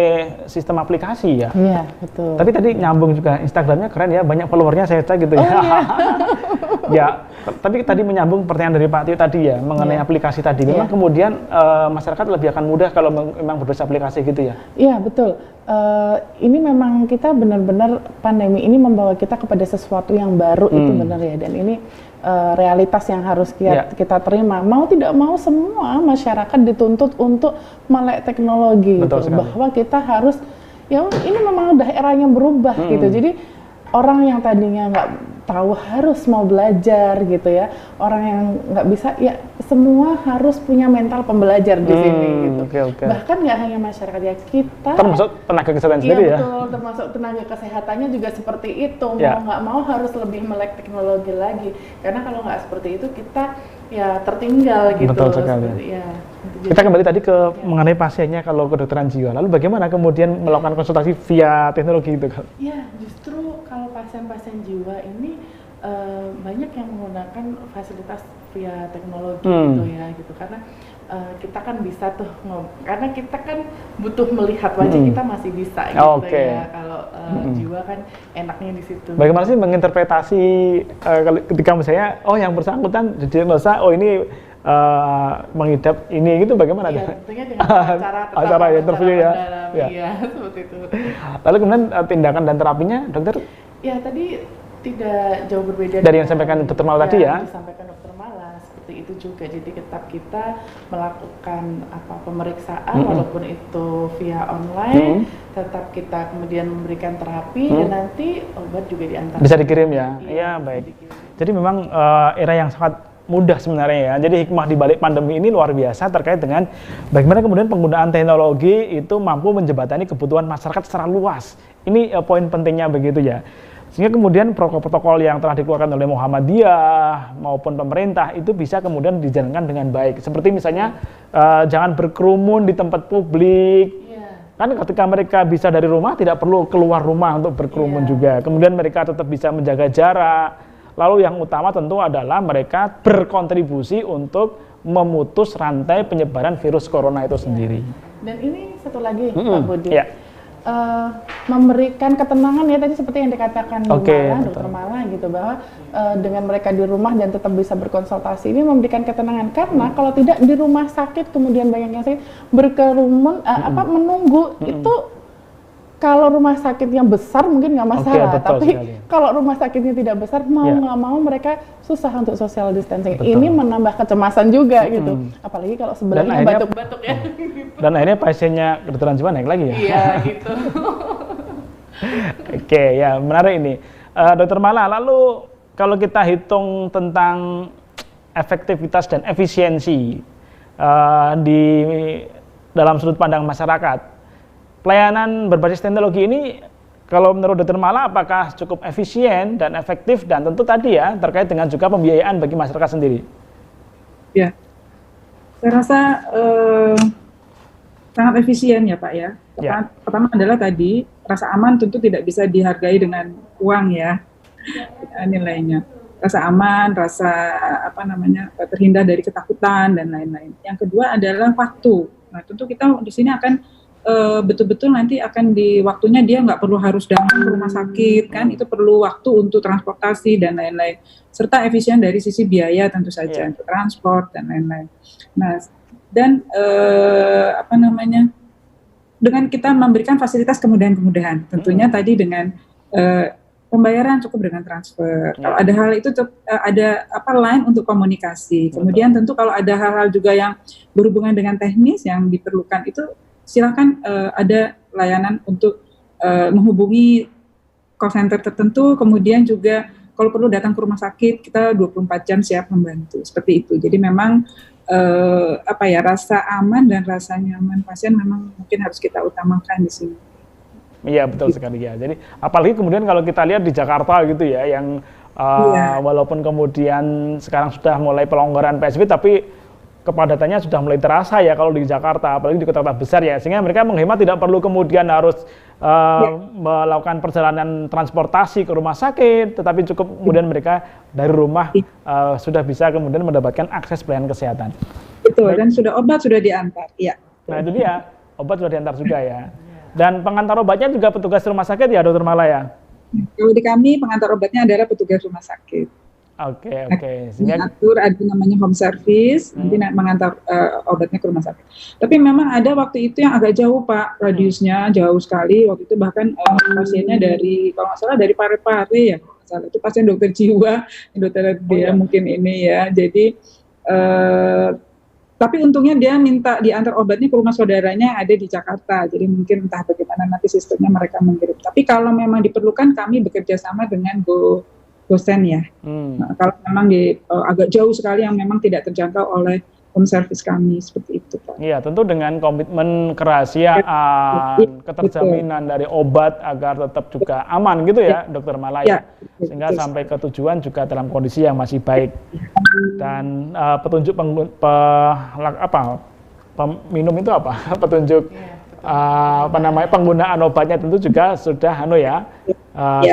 sistem aplikasi ya. Iya, betul. Tapi tadi nyambung juga, Instagramnya keren ya, banyak followernya saya cek gitu ya. Ya, tapi tadi menyambung pertanyaan dari Pak Tio tadi ya, mengenai aplikasi tadi. Memang kemudian masyarakat lebih akan mudah kalau memang berbasis aplikasi gitu ya? Iya, betul. Ini memang kita benar-benar pandemi ini membawa kita kepada sesuatu yang baru, itu benar ya. Dan ini realitas yang harus kita terima. Mau tidak mau semua masyarakat dituntut untuk melek teknologi gitu. Bahwa kita harus, ya ini memang udah eranya berubah gitu. Jadi orang yang tadinya nggak tahu harus mau belajar gitu ya, orang yang nggak bisa, ya semua harus punya mental pembelajar di sini gitu. Bahkan nggak hanya masyarakat ya, kita termasuk tenaga kesehatan sendiri ya. Betul, termasuk tenaga kesehatannya juga seperti itu. Mau nggak mau harus lebih melek teknologi lagi, karena kalau nggak seperti itu kita ya tertinggal gitu. Betul sekali. Kita kembali tadi ke mengenai pasiennya kalau kedokteran jiwa. Lalu bagaimana kemudian melakukan konsultasi via teknologi itu? Ya, justru kalau pasien-pasien jiwa ini banyak yang menggunakan fasilitas via teknologi gitu ya, gitu. Karena kita kan bisa tuh, karena kita kan butuh melihat wajah kita masih bisa gitu ya. Kalau jiwa kan enaknya di situ. Bagaimana sih menginterpretasi ketika misalnya yang bersangkutan diagnosa ini mengidap ini gitu, bagaimana? Iya, tentunya dengan cara interview ya. Iya, seperti itu. Lalu kemudian tindakan dan terapinya, dokter? Ya, tadi tidak jauh berbeda dari yang disampaikan Dokter Mala tadi ya. Disampaikan Dokter Mala seperti itu juga. Jadi tetap kita melakukan pemeriksaan walaupun itu via online, tetap kita kemudian memberikan terapi dan nanti obat juga diantar. Bisa dikirim ya. Iya, baik. Jadi memang era yang sangat mudah sebenarnya ya. Jadi hikmah di balik pandemi ini luar biasa terkait dengan bagaimana kemudian penggunaan teknologi itu mampu menjembatani kebutuhan masyarakat secara luas. Ini poin pentingnya begitu ya. Sehingga kemudian protokol yang telah dikeluarkan oleh Muhammadiyah maupun pemerintah itu bisa kemudian dijalankan dengan baik. Seperti misalnya jangan berkerumun di tempat publik. Kan ketika mereka bisa dari rumah tidak perlu keluar rumah untuk berkerumun juga. Kemudian mereka tetap bisa menjaga jarak. Lalu yang utama tentu adalah mereka berkontribusi untuk memutus rantai penyebaran virus corona itu sendiri. Dan ini satu lagi Pak Budi. Memberikan ketenangan ya, tadi seperti yang dikatakan Dokter Mala gitu, bahwa dengan mereka di rumah dan tetap bisa berkonsultasi ini memberikan ketenangan, karena kalau tidak di rumah sakit kemudian banyak yang sakit berkerumun menunggu itu. Kalau rumah sakitnya besar mungkin nggak masalah, tapi kalau rumah sakitnya tidak besar, mau nggak mau mereka susah untuk social distancing. Ini menambah kecemasan juga gitu, apalagi kalau sebelahnya batuk-batuk ya. Dan akhirnya pasiennya kedokteran jiwa naik lagi ya. Iya gitu. Oke, ya menarik ini. Dokter Mala, lalu kalau kita hitung tentang efektivitas dan efisiensi di dalam sudut pandang masyarakat, pelayanan berbasis teknologi ini kalau menurut Dokter Mala apakah cukup efisien dan efektif, dan tentu tadi ya terkait dengan juga pembiayaan bagi masyarakat sendiri? Ya, saya rasa sangat efisien ya Pak ya. Pertama adalah tadi rasa aman tentu tidak bisa dihargai dengan uang ya nilainya. Rasa aman, rasa terhindar dari ketakutan dan lain-lain. Yang kedua adalah waktu. Nah tentu kita di sini akan betul-betul nanti akan di waktunya dia nggak perlu harus datang ke rumah sakit kan, itu perlu waktu untuk transportasi dan lain-lain, serta efisien dari sisi biaya tentu saja untuk transport dan lain-lain. Nah dan dengan kita memberikan fasilitas kemudahan-kemudahan. Tentunya tadi dengan pembayaran cukup dengan transfer. Kalau ada hal itu ada line untuk komunikasi. Kemudian tentu kalau ada hal-hal juga yang berhubungan dengan teknis yang diperlukan itu silakan ada layanan untuk menghubungi call center tertentu. Kemudian juga kalau perlu datang ke rumah sakit, kita 24 jam siap membantu. Seperti itu. Jadi memang rasa aman dan rasa nyaman pasien memang mungkin harus kita utamakan di sini. Iya, betul sekali ya. Jadi apalagi kemudian kalau kita lihat di Jakarta gitu ya, yang walaupun kemudian sekarang sudah mulai pelonggaran PSBB, tapi kepadatannya sudah mulai terasa ya kalau di Jakarta, apalagi di kota-kota besar ya, sehingga mereka menghemat tidak perlu kemudian harus melakukan perjalanan transportasi ke rumah sakit, tetapi cukup kemudian mereka dari rumah sudah bisa kemudian mendapatkan akses pelayanan kesehatan. Betul, dan obat sudah diantar, ya. Nah itu dia, obat sudah diantar juga ya. Dan pengantar obatnya juga petugas rumah sakit ya, Dokter Mala ya? Kalau di kami pengantar obatnya adalah petugas rumah sakit. Oke. Sehingga ada namanya home service, nanti mengantar obatnya ke rumah sakit. Tapi memang ada waktu itu yang agak jauh Pak, radiusnya jauh sekali. Waktu itu bahkan pasiennya dari, kalau nggak salah dari Parepare ya, itu pasien dokter jiwa, dokter dia mungkin ini ya. Jadi tapi untungnya dia minta diantar obatnya ke rumah saudaranya yang ada di Jakarta. Jadi mungkin entah bagaimana nanti sistemnya mereka mengirim. Tapi kalau memang diperlukan, kami bekerja sama dengan GoSend ya. Nah, kalau memang agak jauh sekali yang memang tidak terjangkau oleh home service kami, seperti itu Pak. Iya, tentu dengan komitmen kerahasiaan, keterjaminan dari obat agar tetap juga aman gitu ya, Dokter Mala ya. Sehingga sampai ke tujuan juga dalam kondisi yang masih baik. Dan petunjuk minum itu apa? Petunjuk penggunaan obatnya tentu juga sudah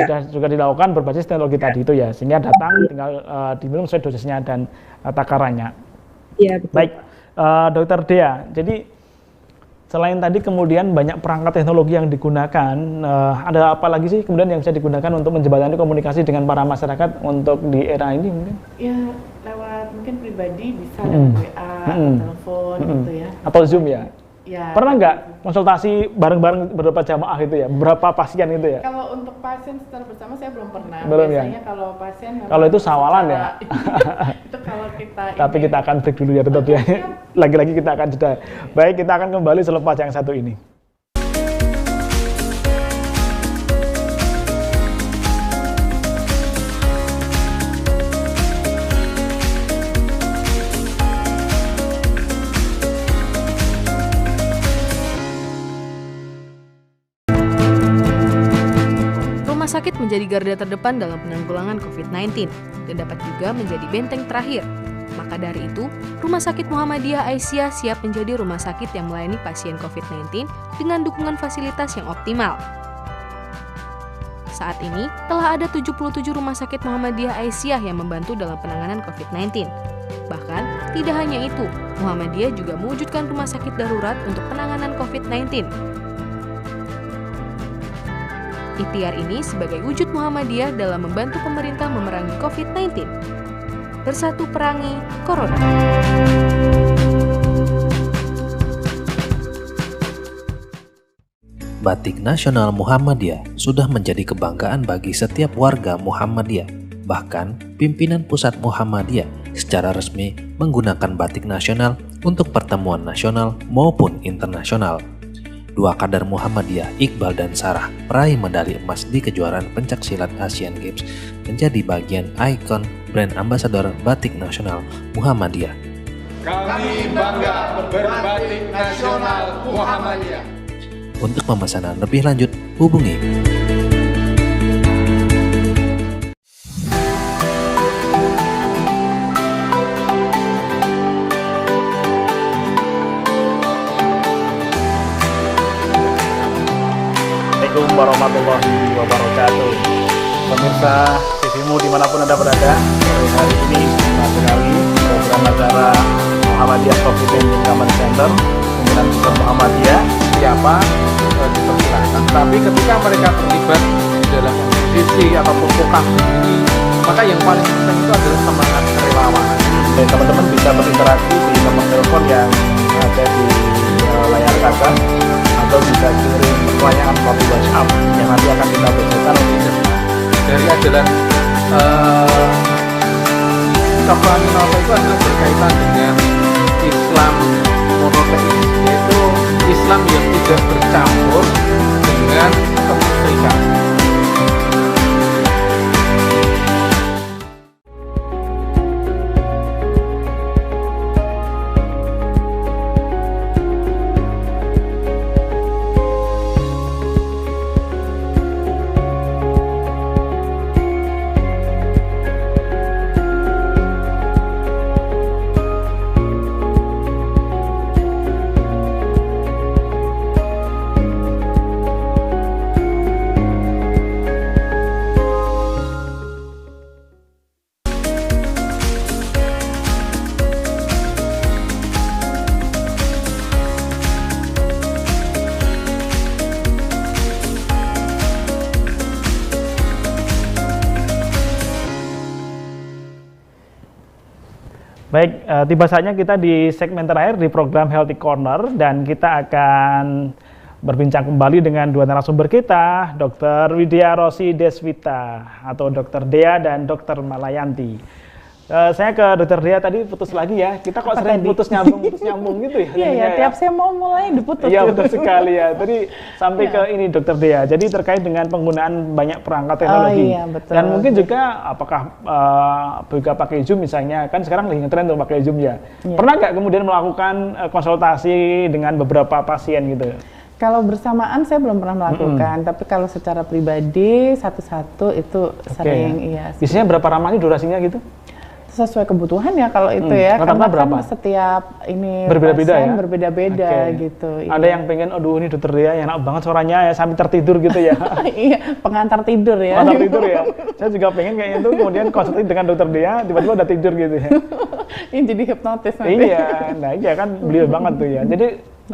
sudah juga dilakukan berbasis teknologi tadi itu ya, sehingga datang tinggal diminum sesuai dosisnya dan takarannya. Iya, betul. Baik, Dokter Dea, jadi selain tadi kemudian banyak perangkat teknologi yang digunakan, ada apa lagi sih kemudian yang bisa digunakan untuk menjembatani komunikasi dengan para masyarakat untuk di era ini mungkin? Ya, lewat mungkin pribadi bisa lewat WA, telepon gitu ya. Atau Zoom ya? Ya. Pernah nggak konsultasi bareng-bareng beberapa jamaah itu ya, beberapa pasien itu ya? Kalau untuk pasien secara bersama saya belum pernah. Belum. Biasanya kalau pasien kalau itu sawalan ya. Itu kalau kita Tapi kita akan break dulu ya tetap ya. Lagi-lagi kita akan jeda. Baik, kita akan kembali selepas yang satu ini. Rumah sakit menjadi garda terdepan dalam penanggulangan COVID-19 dan dapat juga menjadi benteng terakhir. Maka dari itu, Rumah Sakit Muhammadiyah Aisyah siap menjadi rumah sakit yang melayani pasien COVID-19 dengan dukungan fasilitas yang optimal. Saat ini, telah ada 77 Rumah Sakit Muhammadiyah Aisyah yang membantu dalam penanganan COVID-19. Bahkan, tidak hanya itu, Muhammadiyah juga mewujudkan rumah sakit darurat untuk penanganan COVID-19. Ikhtiar ini sebagai wujud Muhammadiyah dalam membantu pemerintah memerangi COVID-19. Bersatu perangi Corona. Batik Nasional Muhammadiyah sudah menjadi kebanggaan bagi setiap warga Muhammadiyah. Bahkan, pimpinan pusat Muhammadiyah secara resmi menggunakan batik nasional untuk pertemuan nasional maupun internasional. Dua kader Muhammadiyah, Iqbal dan Sarah, peraih medali emas di kejuaraan pencaksilat Asian Games, menjadi bagian ikon brand ambasador batik nasional Muhammadiyah. Kami bangga berbatik nasional Muhammadiyah. Untuk pemesanan lebih lanjut, hubungi Assalamualaikum warahmatullahi wabarakatuh. Pemirsa TVmu dimanapun Anda berada, sore hari ini sekali program acara Muhammadiyah COVID-19 Command Center pimpinan pusat Muhammadiyah siapa dipersilakan. Tapi ketika mereka terlibat dalam kondisi ataupun tukang ini, maka yang paling penting itu adalah semangat kerelawanan. Dan teman-teman bisa berinteraksi di nomor telepon yang ada di layar kaca atau bisa kirim pelayanan melalui WhatsApp yang nanti akan kita bacakan dari ajaran Kafraninal itu adalah berkaitan dengan Islam monoteis, yaitu Islam yang tidak bercampur dengan kemusyrikan. Baik, tiba saatnya kita di segmen terakhir di program Healthy Corner dan kita akan berbincang kembali dengan dua narasumber kita, Dr. Widya Rosi Deswita atau Dr. Dea dan Dr. Malayanti. Saya ke Dr. Dea tadi putus lagi ya. Kita kok sering putus nyambung gitu ya. Iya, tiap saya mau mulai diputus. Iya, betul sekali ya. Tadi sampai ke ini Dr. Dea. Jadi terkait dengan penggunaan banyak perangkat teknologi. Iya, betul. Dan mungkin juga apakah juga pakai Zoom misalnya. Kan sekarang lagi ngetren tuh pakai Zoom ya. Pernah nggak kemudian melakukan konsultasi dengan beberapa pasien gitu? Kalau bersamaan saya belum pernah melakukan, tapi kalau secara pribadi satu-satu itu sering, iya. Biasanya berapa lama sih durasinya gitu? Sesuai kebutuhan ya kalau itu ya, karena berapa? Kan setiap ini berbeda-beda ya? Berbeda-beda gitu. Ada yang pengen, aduh ini Dokter Dea enak banget suaranya ya sampai tertidur gitu ya. Iya, pengantar tidur ya. Pengantar tidur ya. Saya juga pengen kayak itu, kemudian konsultasi dengan Dokter Dea, tiba-tiba udah tidur gitu ya. Ini jadi hipnotis nanti. Iya, nah iya kan beliau banget tuh ya. Jadi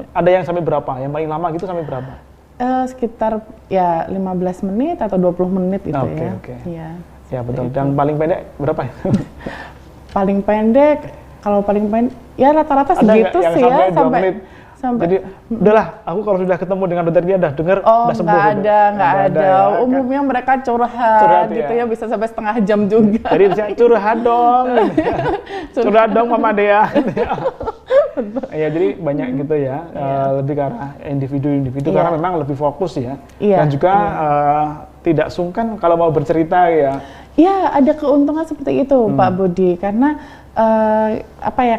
ada yang sampai berapa? Yang paling lama gitu sampai berapa? Sekitar ya 15 menit atau 20 menit itu ya. Oke. Iya. Ya betul. Dan paling pendek berapa ya? Paling pendek, kalau paling pendek ya rata-rata segitu sih ya, sampai jadi udahlah, aku kalau sudah ketemu dengan Dokter Dea udah dengar udah sembuh. Nggak ada. Ya, umumnya mereka curhat gitu ya, bisa sampai setengah jam juga. Jadi bisa curhat dong. Curhat dong Mama Dea. Ya jadi banyak gitu ya, lebih ke arah individu-individu karena memang lebih fokus ya. Dan juga tidak sungkan kalau mau bercerita ya. Iya, ada keuntungan seperti itu Pak Budi, karena apa ya,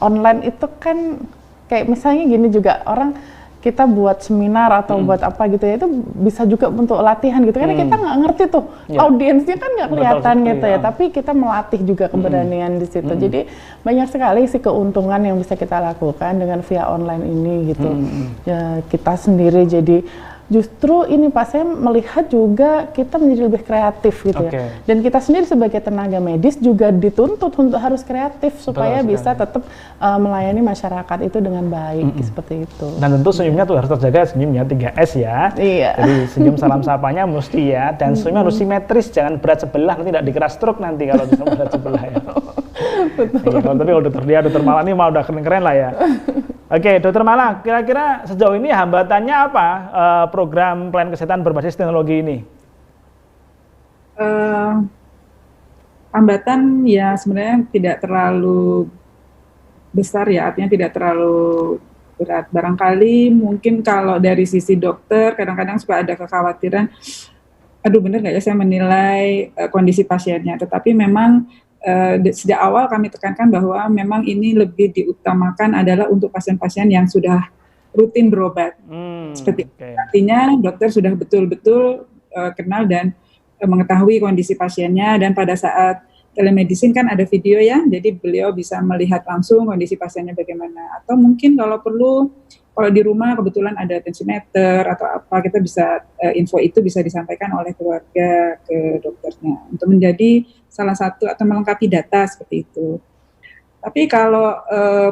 online itu kan kayak misalnya gini juga, orang kita buat seminar atau buat apa gitu ya, itu bisa juga untuk latihan gitu, karena kita nggak ngerti tuh, audiensnya kan nggak kelihatan gitu ya, tapi kita melatih juga keberanian di situ. Jadi banyak sekali sih keuntungan yang bisa kita lakukan dengan via online ini gitu. Ya, kita sendiri jadi justru ini Pak, saya melihat juga kita menjadi lebih kreatif gitu ya. Dan kita sendiri sebagai tenaga medis juga dituntut untuk harus kreatif supaya bisa tetap melayani masyarakat itu dengan baik seperti itu. Dan tentu senyumnya tuh harus terjaga, senyumnya 3S ya. Iya. Jadi senyum salam sapanya mesti ya, dan senyumnya harus simetris, jangan berat sebelah, nanti tidak dikira stroke nanti kalau bisa berat sebelah ya. Betul. Ya, kalau Dokter Dea, Dokter Mala ini mau udah keren-keren lah ya. Oke, Dokter Mala, kira-kira sejauh ini hambatannya apa program pelayanan kesehatan berbasis teknologi ini? Hambatan ya sebenarnya tidak terlalu besar ya, artinya tidak terlalu berat. Barangkali mungkin kalau dari sisi dokter kadang-kadang suka ada kekhawatiran, aduh bener nggak ya saya menilai kondisi pasiennya, tetapi memang sejak awal kami tekankan bahwa memang ini lebih diutamakan adalah untuk pasien-pasien yang sudah rutin berobat. Seperti artinya dokter sudah betul-betul kenal dan mengetahui kondisi pasiennya, dan pada saat telemedicine kan ada video ya, jadi beliau bisa melihat langsung kondisi pasiennya bagaimana. Atau mungkin kalau perlu, kalau di rumah kebetulan ada tensimeter atau apa, kita bisa info itu bisa disampaikan oleh keluarga ke dokternya untuk menjadi salah satu atau melengkapi data seperti itu. Tapi kalau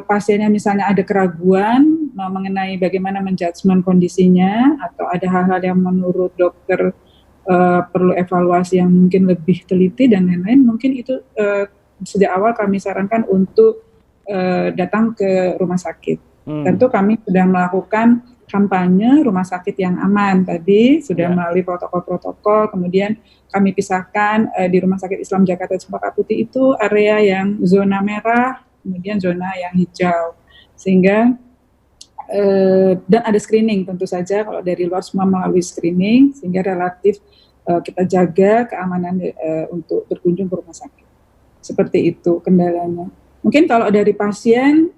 pasiennya misalnya ada keraguan mengenai bagaimana menjudgment kondisinya atau ada hal-hal yang menurut dokter perlu evaluasi yang mungkin lebih teliti dan lain-lain, mungkin itu sejak awal kami sarankan untuk datang ke rumah sakit. Tentu kami sudah melakukan kampanye rumah sakit yang aman tadi sudah melalui protokol-protokol, kemudian kami pisahkan di Rumah Sakit Islam Jakarta Cempaka Putih itu area yang zona merah, kemudian zona yang hijau, sehingga dan ada screening tentu saja kalau dari luar semua melalui screening, sehingga relatif kita jaga keamanan untuk berkunjung ke rumah sakit. Seperti itu kendalanya. Mungkin kalau dari pasien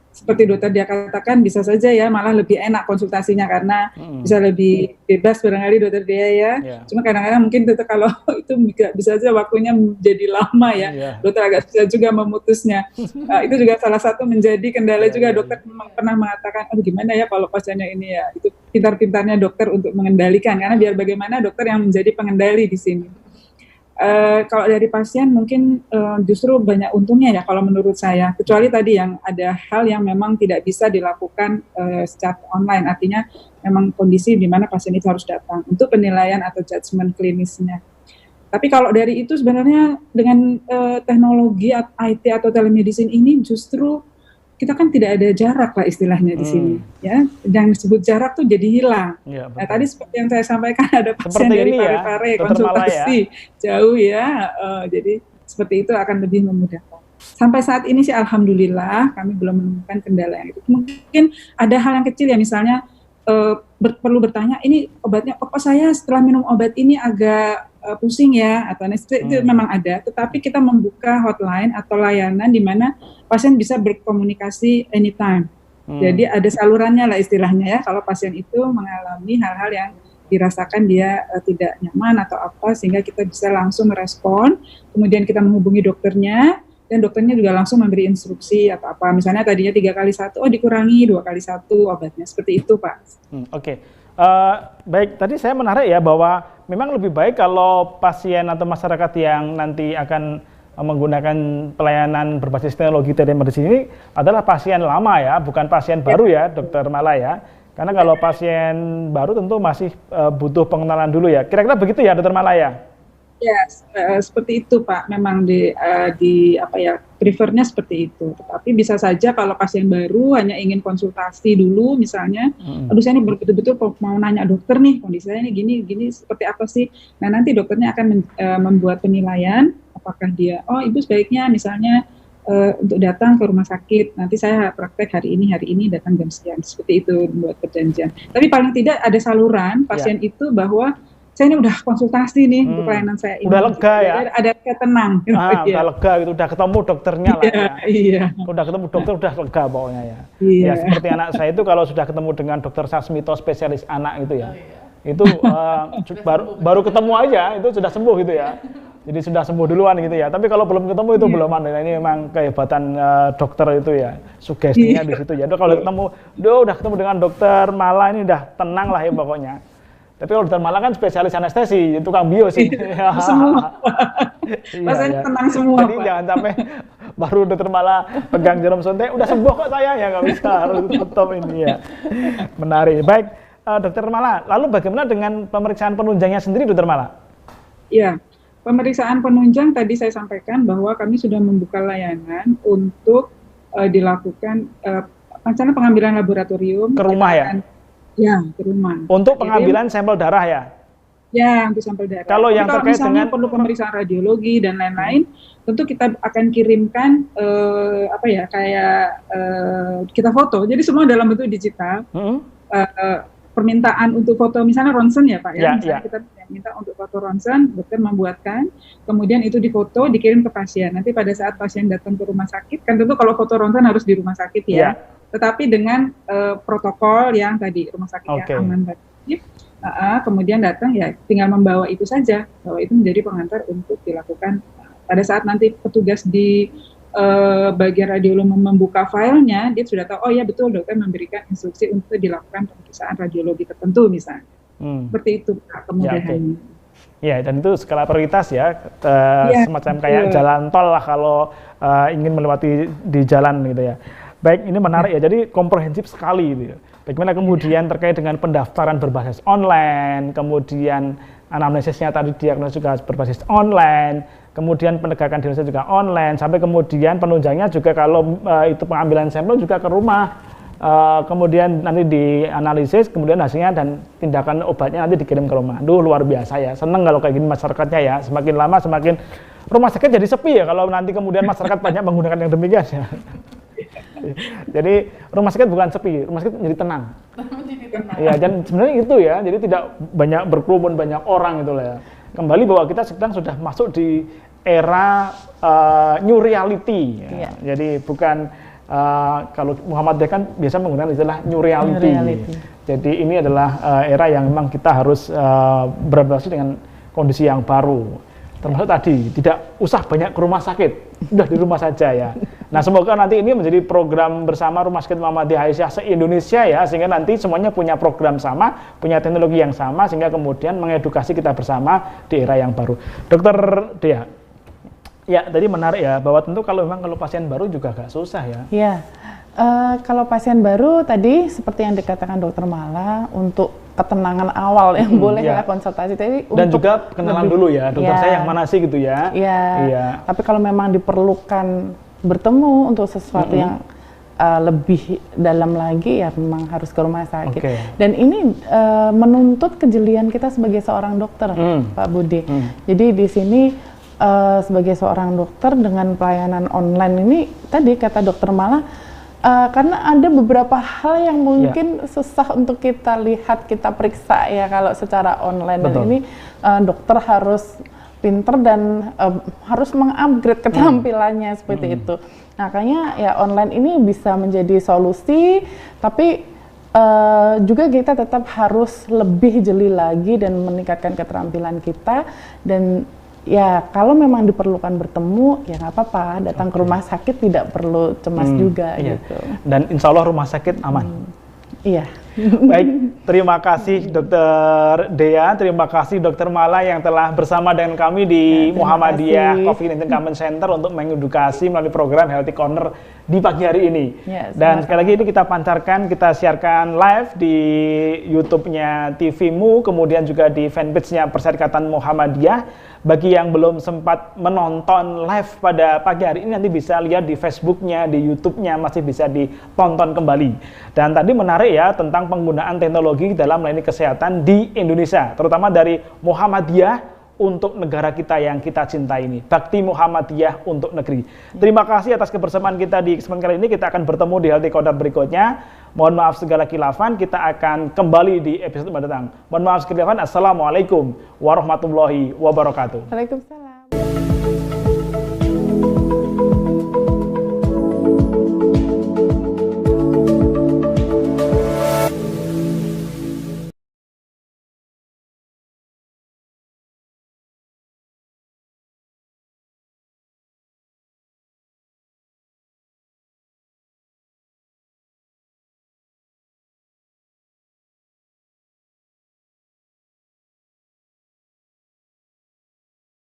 seperti dokter dia katakan bisa saja ya malah lebih enak konsultasinya karena bisa lebih bebas barangkali dokter dia ya. Cuma kadang-kadang mungkin tetap kalau itu bisa saja waktunya menjadi lama ya. Dokter agak susah juga memutusnya. Itu juga salah satu menjadi kendala juga. Dokter pernah mengatakan, gimana ya kalau pasiennya ini ya. Itu pintar-pintarnya dokter untuk mengendalikan karena biar bagaimana dokter yang menjadi pengendali di sini. Kalau dari pasien mungkin justru banyak untungnya ya kalau menurut saya, kecuali tadi yang ada hal yang memang tidak bisa dilakukan secara online, artinya memang kondisi di mana pasien itu harus datang untuk penilaian atau judgement klinisnya. Tapi kalau dari itu sebenarnya dengan teknologi IT atau telemedicine ini justru kita kan tidak ada jarak lah istilahnya di sini, ya. Yang disebut jarak tuh jadi hilang. Ya, nah tadi seperti yang saya sampaikan ada pasien dari Parepare konsultasi jauh ya, jadi seperti itu akan lebih memudahkan. Sampai saat ini sih alhamdulillah kami belum menemukan kendala yang itu. Mungkin ada hal yang kecil ya, misalnya perlu bertanya, ini obatnya, kok saya setelah minum obat ini agak pusing ya, atau itu memang ada, tetapi kita membuka hotline atau layanan di mana pasien bisa berkomunikasi anytime. Jadi ada salurannya lah istilahnya ya, kalau pasien itu mengalami hal-hal yang dirasakan dia tidak nyaman atau apa, sehingga kita bisa langsung merespon, kemudian kita menghubungi dokternya, dan dokternya juga langsung memberi instruksi apa-apa. Misalnya tadinya 3x1, dikurangi 2x1 obatnya, seperti itu Pak. Oke. Baik, tadi saya menarik ya bahwa memang lebih baik kalau pasien atau masyarakat yang nanti akan menggunakan pelayanan berbasis teknologi telemedicine ini adalah pasien lama ya, bukan pasien baru ya, Dokter Mala ya. Karena kalau pasien baru tentu masih butuh pengenalan dulu ya. Kira-kira begitu ya, Dokter Mala ya? Ya, seperti itu Pak. Memang prefernya seperti itu. Tetapi bisa saja kalau pasien baru hanya ingin konsultasi dulu, misalnya, aduh saya ini betul-betul mau nanya dokter nih, kondisi saya ini gini seperti apa sih? Nah nanti dokternya akan membuat penilaian, apakah dia, ibu sebaiknya misalnya untuk datang ke rumah sakit, nanti saya praktek hari ini datang jam sekian, seperti itu membuat perjanjian. Tapi paling tidak ada saluran pasien itu bahwa saya ini udah konsultasi nih untuk pelayanan saya ini. Udah lega ya? Ada tenang. Udah lega gitu, udah ketemu dokternya lah ya. Iya. Udah ketemu dokter, udah lega pokoknya ya. Iya. Ya seperti anak saya itu kalau sudah ketemu dengan Dokter Sasmito spesialis anak itu ya. Itu baru ketemu aja, itu sudah sembuh gitu ya. Jadi sudah sembuh duluan gitu ya. Tapi kalau belum ketemu itu belum ada. Ini memang kehebatan dokter itu ya. Sugestinya di situ ya. Kalau ketemu, udah ketemu dengan Dokter Mala ini udah tenang lah ya pokoknya. Tapi kalau Dokter Mala kan spesialis anestesi, tukang bio sih. Semua. Rasanya tenang semua. Jadi jangan sampai baru Dokter Mala pegang jarum suntik, udah sembuh kok saya, ya nggak bisa, harus tetap ini ya. Menarik. Baik, Dokter Mala, lalu bagaimana dengan pemeriksaan penunjangnya sendiri, Dokter Mala? Iya, pemeriksaan penunjang tadi saya sampaikan bahwa kami sudah membuka layanan untuk dilakukan rencana pengambilan laboratorium. Ke rumah ya? Ya, ke rumah. Untuk pengambilan sampel darah ya? Ya, untuk sampel darah. Kalau yang terkait dengan perlu pemeriksaan radiologi dan lain-lain, tentu kita akan kirimkan kita foto. Jadi semua dalam bentuk digital. Permintaan untuk foto misalnya ronsen ya Pak ya. Misalnya kita minta untuk foto ronsen, dokter membuatkan, kemudian itu difoto, dikirim ke pasien. Nanti pada saat pasien datang ke rumah sakit, kan tentu kalau foto ronsen harus di rumah sakit ya. Tetapi dengan protokol yang tadi rumah sakit yang aman wajib, kemudian datang ya tinggal membawa itu saja, bahwa itu menjadi pengantar untuk dilakukan pada saat nanti petugas di bagian radiologi membuka filenya, dia sudah tahu, oh ya betul dokter memberikan instruksi untuk dilakukan pemeriksaan radiologi tertentu misalnya. Seperti itu kemudahannya. Ya, dan itu skala prioritas ya, semacam kayak jalan tol lah kalau ingin melewati di jalan gitu ya. Baik, ini menarik ya, jadi komprehensif sekali gitu ya. Bagaimana kemudian terkait dengan pendaftaran berbasis online, kemudian anamnesisnya tadi diagnosis juga berbasis online, kemudian penegakan diagnosis juga online, sampai kemudian penunjangnya juga kalau itu pengambilan sampel juga ke rumah. kemudian nanti dianalisis, kemudian hasilnya dan tindakan obatnya nanti dikirim ke rumah. Aduh, luar biasa ya, seneng kalau kayak gini masyarakatnya ya, semakin lama semakin rumah sakit jadi sepi ya kalau nanti kemudian masyarakat banyak menggunakan yang demikian ya. Jadi rumah sakit bukan sepi, rumah sakit jadi tenang. Ya, dan sebenarnya itu ya, jadi tidak banyak berkerumun banyak orang itu lah ya. Kembali bahwa kita sedang sudah masuk di era new reality. Ya. Jadi bukan kalau Muhammadiyah kan biasa menggunakan istilah new reality. Jadi ini adalah era yang memang kita harus beradaptasi dengan kondisi yang baru. Termasuk tadi, tidak usah banyak ke rumah sakit, udah di rumah saja ya. Nah, semoga nanti ini menjadi program bersama Rumah Sakit Muhammadiyah Aisyah se-Indonesia ya, sehingga nanti semuanya punya program sama, punya teknologi yang sama, sehingga kemudian mengedukasi kita bersama di era yang baru. Dokter Dea, ya tadi menarik ya, bahwa tentu kalau pasien baru juga agak susah ya. Iya, kalau pasien baru tadi seperti yang dikatakan Dokter Mala, untuk ketenangan awal yang boleh ya konsultasi tadi. Dan untuk juga kenalan dulu ya, dokter saya yang mana sih gitu ya. Iya. Tapi kalau memang diperlukan bertemu untuk sesuatu yang lebih dalam lagi, ya memang harus ke rumah sakit. Dan ini menuntut kejelian kita sebagai seorang dokter, Pak Budi. Jadi di sini sebagai seorang dokter dengan pelayanan online ini, tadi kata Dokter Mala, karena ada beberapa hal yang mungkin susah untuk kita lihat, kita periksa ya kalau secara online. Dan ini dokter harus pinter dan harus mengupgrade keterampilannya seperti itu. Makanya ya online ini bisa menjadi solusi, tapi juga kita tetap harus lebih jeli lagi dan meningkatkan keterampilan kita. Dan ya kalau memang diperlukan bertemu, ya nggak apa-apa, datang ke rumah sakit, tidak perlu cemas juga gitu. Dan insya Allah rumah sakit aman. Iya. Baik, terima kasih Dokter Dea, terima kasih Dokter Mala yang telah bersama dengan kami di Muhammadiyah COVID-19 Command Center untuk mengedukasi melalui program Healthy Corner di pagi hari ini. Dan sekali lagi ini kita pancarkan, kita siarkan live di YouTube-nya TV-mu, kemudian juga di fanpage-nya Perserikatan Muhammadiyah. Bagi yang belum sempat menonton live pada pagi hari ini, nanti bisa lihat di Facebook-nya, di YouTube-nya, masih bisa ditonton kembali. Dan tadi menarik ya tentang penggunaan teknologi dalam melayani kesehatan di Indonesia, terutama dari Muhammadiyah untuk negara kita yang kita cintai ini. Bakti Muhammadiyah untuk negeri. Terima kasih atas kebersamaan kita di kesempatan kali ini. Kita akan bertemu di Healthy Corner berikutnya. Mohon maaf segala khilafan, kita akan kembali di episode mendatang. Mohon maaf segala khilafan. Assalamualaikum warahmatullahi wabarakatuh. Waalaikumsalam.